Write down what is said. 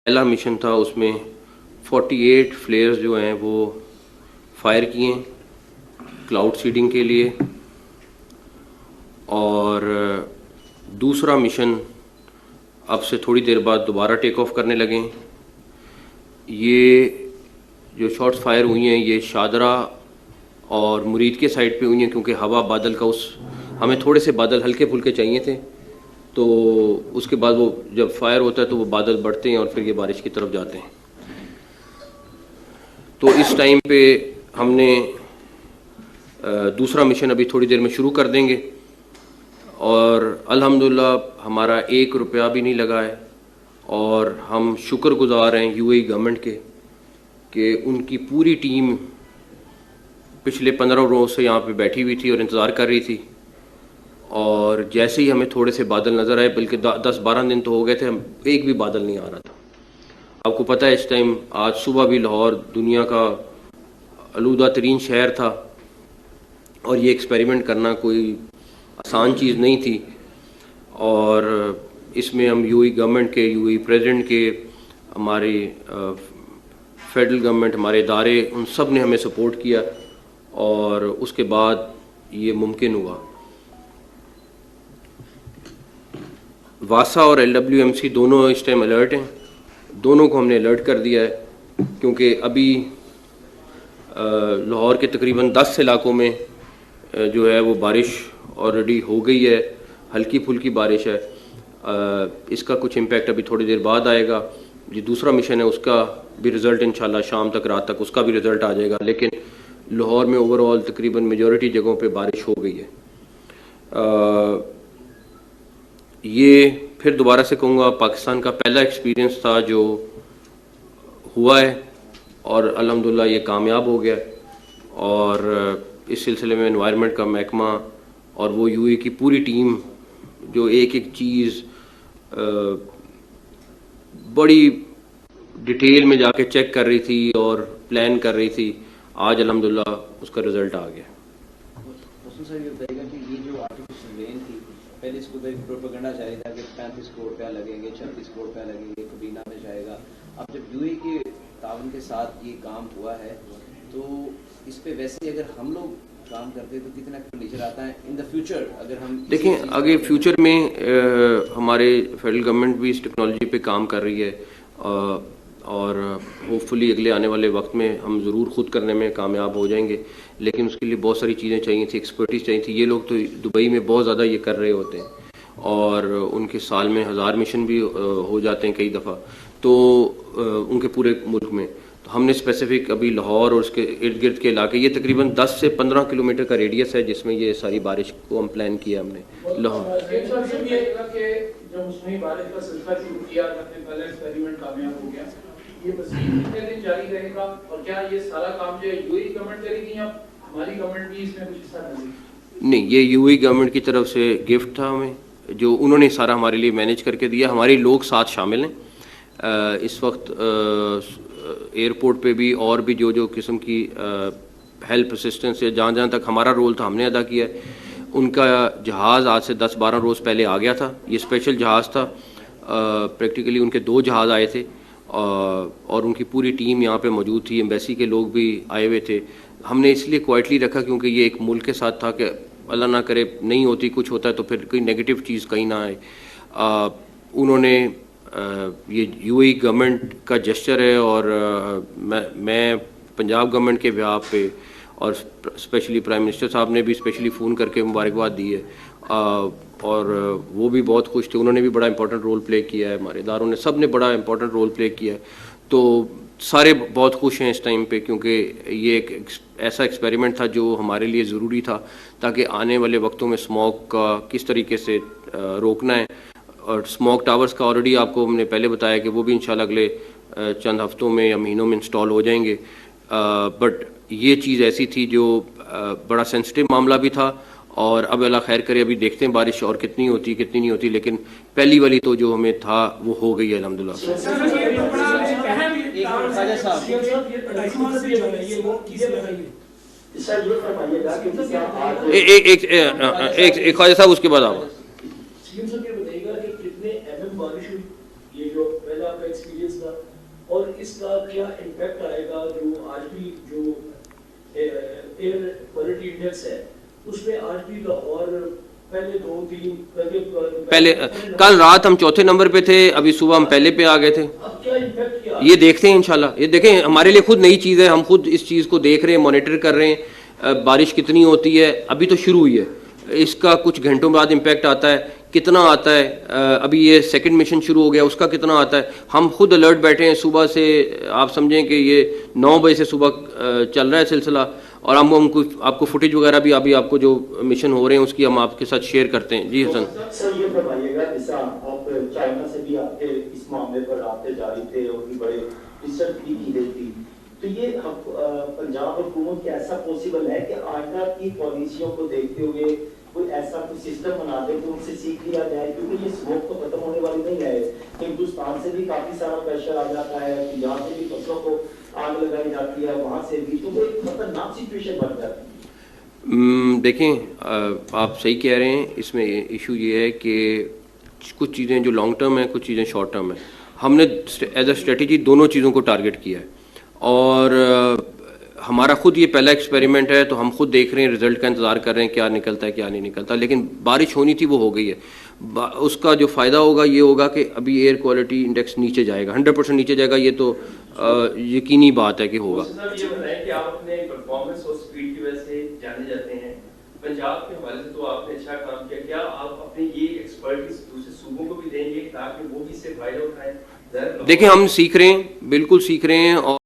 पहला मिशन था, उसमें 48 फ्लेयर्स जो हैं वो फायर किए क्लाउड सीडिंग के लिए। और दूसरा मिशन अब से थोड़ी देर बाद दोबारा टेक ऑफ करने लगे। ये जो शॉट्स फायर हुई हैं ये शादरा और मुरीद के साइड पे हुई हैं, क्योंकि हवा बादल का हमें थोड़े से बादल हल्के फुल्के चाहिए थे, तो उसके बाद वो जब फायर होता है तो वो बादल बढ़ते हैं और फिर ये बारिश की तरफ जाते हैं। तो इस टाइम पे हमने दूसरा मिशन अभी थोड़ी देर में शुरू कर देंगे और अल्हम्दुलिल्लाह हमारा 1 रुपया भी नहीं लगा है। और हम शुक्रगुजार हैं यूएई गवर्नमेंट के कि उनकी पूरी टीम पिछले 15 रोज़ से यहाँ पे बैठी हुई थी और इंतज़ार कर रही थी। और जैसे ही हमें थोड़े से बादल नज़र आए, बल्कि 10-12 दिन तो हो गए थे हम एक भी बादल नहीं आ रहा था। आपको पता है इस टाइम आज सुबह भी लाहौर दुनिया का आलूदा तरीन शहर था और ये एक्सपेरिमेंट करना कोई आसान चीज़ नहीं थी। और इसमें हम यूएई गवर्नमेंट के, यूएई प्रेसिडेंट के, हमारे फेडरल गवर्नमेंट, हमारे इदारे, उन सब ने हमें सपोर्ट किया और उसके बाद ये मुमकिन हुआ। वासा और एलडब्ल्यूएमसी दोनों इस टाइम अलर्ट हैं, दोनों को हमने अलर्ट कर दिया है, क्योंकि अभी लाहौर के तकरीबन 10 इलाकों में जो है वो बारिश ऑलरेडी हो गई है, हल्की फुल्की बारिश है। इसका कुछ इम्पैक्ट अभी थोड़ी देर बाद आएगा। जो दूसरा मिशन है उसका भी रिज़ल्ट इंशाल्लाह शाम तक, रात तक उसका भी रिज़ल्ट आ जाएगा। लेकिन लाहौर में ओवरऑल तकरीबन मेजॉरिटी जगहों पे बारिश हो गई है। ये फिर दोबारा से कहूँगा पाकिस्तान का पहला एक्सपीरियंस था जो हुआ है और अल्हम्दुलिल्लाह ये कामयाब हो गया। और इस सिलसिले में एनवायरनमेंट का महकमा और वो यूएई की पूरी टीम जो एक एक चीज़ बड़ी डिटेल में जाके चेक कर रही थी और प्लान कर रही थी, आज अल्हम्दुलिल्लाह उसका रिजल्ट आ गया। सर ये बताइएगा कि ये जो आर्टिफिशियल रेन थी, पहले इसको तो एक प्रोपेगेंडा जारी था कि 35 करोड़ रुपया लगेंगे, 36 करोड़ रुपया लगेंगे, कबीना में जाएगा। अब जब यूएई के तावन के साथ ये काम हुआ है तो इस पे वैसे अगर हम लोग काम करते तो कितना एक्सपेंडिचर आता है इन द फ्यूचर? अगर हम देखें आगे फ्यूचर में हमारे फेडरल गवर्नमेंट भी इस टेक्नोलॉजी पे काम कर रही है और होपफुली अगले आने वाले वक्त में हम ज़रूर ख़ुद करने में कामयाब हो जाएंगे। लेकिन उसके लिए बहुत सारी चीज़ें चाहिए थी, एक्सपर्टीज़ चाहिए थी। ये लोग तो दुबई में बहुत ज़्यादा ये कर रहे होते हैं और उनके साल में 1000 मिशन भी हो जाते हैं कई दफ़ा, तो उनके पूरे मुल्क में। तो हमने स्पेसिफिक अभी लाहौर और उसके इर्द गिर्द के इलाके, ये तकरीबन 10 से 15 किलोमीटर का रेडियस है जिसमें ये सारी बारिश को हम प्लान किया हमने। लाहौर ये कितने दिन जारी रहेगा और क्या ये सारा काम जो है यूएई गवर्नमेंट करेगी या हमारी गवर्नमेंट भी इसमें कुछ हिस्सा लेगी? नहीं, ये यूएई गवर्नमेंट की तरफ से गिफ्ट था हमें, जो उन्होंने सारा हमारे लिए मैनेज करके दिया। हमारे लोग साथ शामिल हैं इस वक्त एयरपोर्ट पे भी, और भी जो जो किस्म की हेल्प असिस्टेंस है, जहाँ जहाँ तक हमारा रोल था हमने अदा किया है। उनका जहाज़ आज से 10-12 रोज़ पहले आ गया था। ये स्पेशल जहाज़ था, प्रैक्टिकली उनके 2 जहाज़ आए थे और उनकी पूरी टीम यहाँ पे मौजूद थी। एम्बेसी के लोग भी आए हुए थे। हमने इसलिए क्वाइटली रखा क्योंकि ये एक मुल्क के साथ था कि अल्लाह ना करे नहीं होती, कुछ होता है तो फिर कोई नेगेटिव चीज़ कहीं ना आए। उन्होंने ये यूएई गवर्नमेंट का जेस्चर है और मैं पंजाब गवर्नमेंट के बिहाफ पे और स्पेशली प्राइम मिनिस्टर साहब ने भी स्पेशली फ़ोन करके मुबारकबाद दी है और वो भी बहुत खुश थे। उन्होंने भी बड़ा इंपॉर्टेंट रोल प्ले किया है, हमारे इदारों ने, सब ने बड़ा इंपॉर्टेंट रोल प्ले किया है। तो सारे बहुत खुश हैं इस टाइम पे, क्योंकि ये एक ऐसा एक्सपेरिमेंट था जो हमारे लिए ज़रूरी था ताकि आने वाले वक्तों में स्मॉग का किस तरीके से रोकना है। और स्मॉग टावर्स का ऑलरेडी आपको हमने पहले बताया कि वो भी इंशाल्लाह अगले चंद हफ्तों में या महीनों में इंस्टॉल हो जाएंगे। बट ये चीज़ ऐसी थी जो बड़ा सेंसिटिव मामला भी था और अब अल्लाह खैर करे, अभी देखते हैं बारिश और कितनी होती कितनी नहीं होती, लेकिन पहली वाली तो जो हमें था वो हो गई है अल्हम्दुलिल्लाह। एक ख्वाजा साहब उसके बाद आप बारिश हुई, ये जो पहला आपका एक्सपीरियंस था और इसका क्या इम्पैक्ट आएगा जो आज भी जो एयर क्वालिटी इंडेक्स है उसमें आज भी लाहौर पहले 2-3 पहले कल रात हम चौथे नंबर पे थे, अभी सुबह हम पहले पे आ गए थे। अब क्या इम्पैक्ट क्या ये देखते हैं इंशाल्लाह, ये देखें हमारे लिए खुद नई चीज़ है, हम खुद इस चीज़ को देख रहे हैं, मॉनिटर कर रहे हैं। बारिश कितनी होती है, अभी तो शुरू हुई है, इसका कुछ घंटों बाद इम्पैक्ट आता है, कितना आता है, अभी ये सेकंड मिशन शुरू हो गया, उसका कितना आता है। हम खुद अलर्ट बैठे हैं सुबह से, आप समझें कि ये 9 बजे से सुबह चल रहा है सिलसिला, और हम उनको आपको फुटेज वगैरह भी अभी आपको जो मिशन हो रहे हैं उसकी हम आपके साथ शेयर करते हैं। जी हसन सर ये बताइएगा, जैसा आप चाइना से भी आपके इस मामले पर राब्ते जारी थे और भी बड़े रिसर्च भी की गई थी, तो ये पंजाब हुकूमत क्या ऐसा पॉसिबल है कि आइंदा की पॉलिसियों को देखते हुए कोई ऐसा कोई सिस्टम बना दे कि उनसे सीख लिया जाए, क्योंकि ये स्मोक तो खत्म होने वाली नहीं है। हिंदुस्तान से भी काफी सारा प्रेशर आ जाता है, यहाँ से भी फसलों को आग लगाई जाती है, वहां से भी, तो वो एक खतरनाक सिचुएशन बन जाती है। देखें आप सही कह रहे हैं, इसमें इशू ये है कि कुछ चीज़ें जो लॉन्ग टर्म है, कुछ चीज़ें शॉर्ट टर्म है। हमने एज अ स्ट्रेटजी दोनों चीज़ों को टारगेट किया है, और हमारा खुद ये पहला एक्सपेरिमेंट है, तो हम खुद देख रहे हैं, रिजल्ट का इंतज़ार कर रहे हैं क्या निकलता है क्या नहीं निकलता। लेकिन बारिश होनी थी वो हो गई है, उसका जो फ़ायदा होगा ये होगा कि अभी एयर क्वालिटी इंडेक्स नीचे जाएगा, 100% नीचे जाएगा, ये तो यकीनी बात है कि होगा। सर ये बताएं कि आप अपने परफॉर्मेंस और स्पीड की वजह से जाने जाते हैं, पंजाब के हवाले से तो आपने अच्छा काम किया, क्या आप अपनी ये एक्सपर्टीज दूसरे सूबों को भी देंगे ताकि वो भी इससे फायदा उठाएं? देखिए हम सीख रहे हैं, बिल्कुल सीख रहे हैं, और